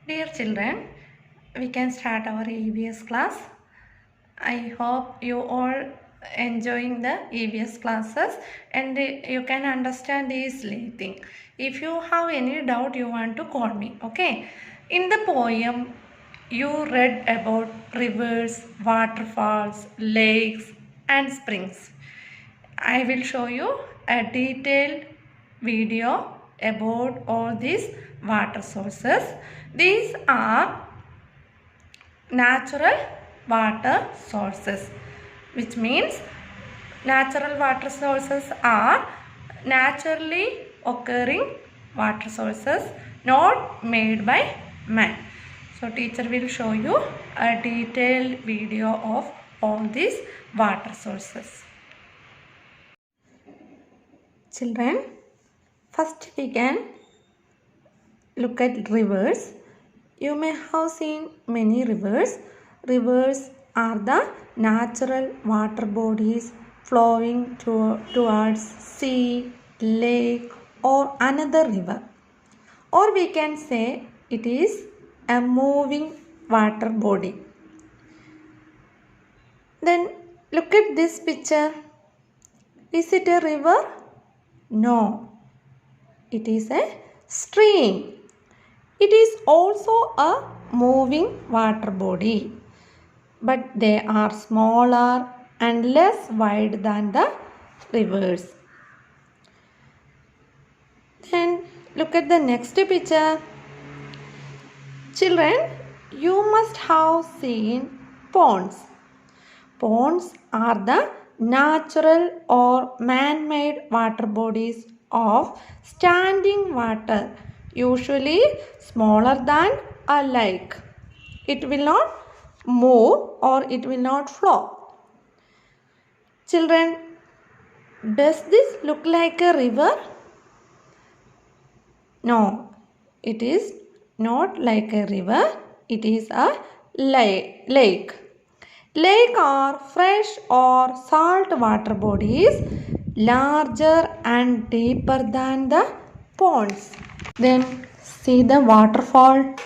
Dear children, we can start our EVS class. I hope you all enjoying the EVS classes and you can understand easily thing. If you have any doubt, you want to call me. Okay. In the poem, you read about rivers, waterfalls, lakes, and springs. I will show you a detailed video about all these water sources. These are natural water sources, which means natural water sources are naturally occurring water sources not made by man. So teacher will show you a detailed video of all these water sources. Children, first we can look at rivers. You may have seen many rivers. Rivers are the natural water bodies flowing towards sea, lake or another river. Or we can say it is a moving water body. Then look at this picture. Is it a river? No, it is a stream. It is also a moving water body, but they are smaller and less wide than the rivers. Then look at the next picture. Children, you must have seen ponds. Ponds are the natural or man-made water bodies of standing water, usually smaller than a lake. It will not move or it will not flow. Children, does this look like a river? No, it is not like a river. It is a lake. Lake are fresh or salt water bodies, larger and deeper than the ponds. Then see the waterfall.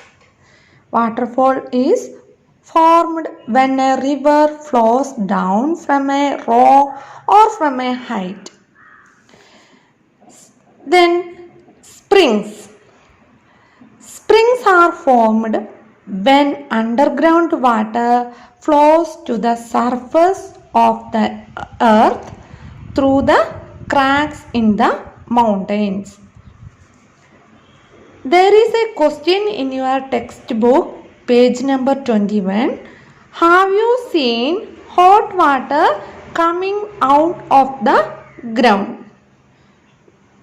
Waterfall is formed when a river flows down from a rock or from a height. Then springs. Springs are formed when underground water flows to the surface of the earth through the cracks in the mountains. There is a question in your textbook, page number 21. Have you seen hot water coming out of the ground?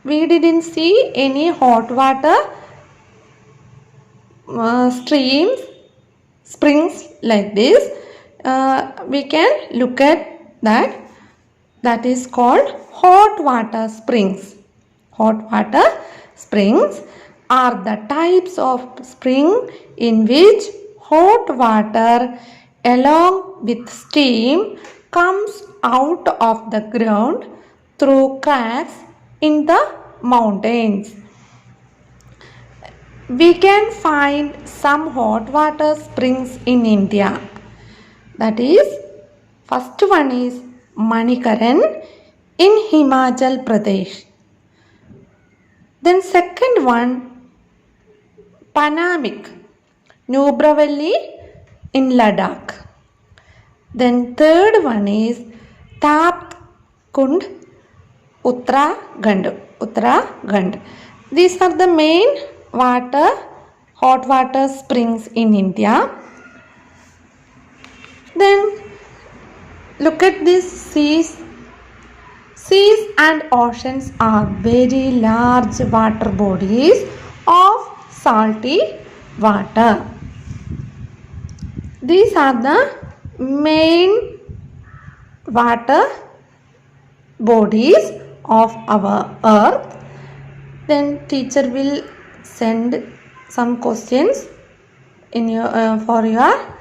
We didn't see any hot water streams, springs like this. We can look at that. That is called hot water springs. Hot water springs are the types of spring in which hot water along with steam comes out of the ground through cracks in the mountains. We can find some hot water springs in India. That is, first one is Manikaran in Himachal Pradesh. Then second one, Panamik, Nubra in Ladakh. Then third one is Tapt Kund, Uttarakhand. These are the main hot water springs in India. Then look at these seas. Seas and oceans are very large water bodies of salty water. These are the main water bodies of our earth. Then teacher will send some questions in your for your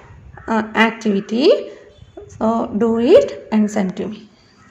activity. So do it and send to me.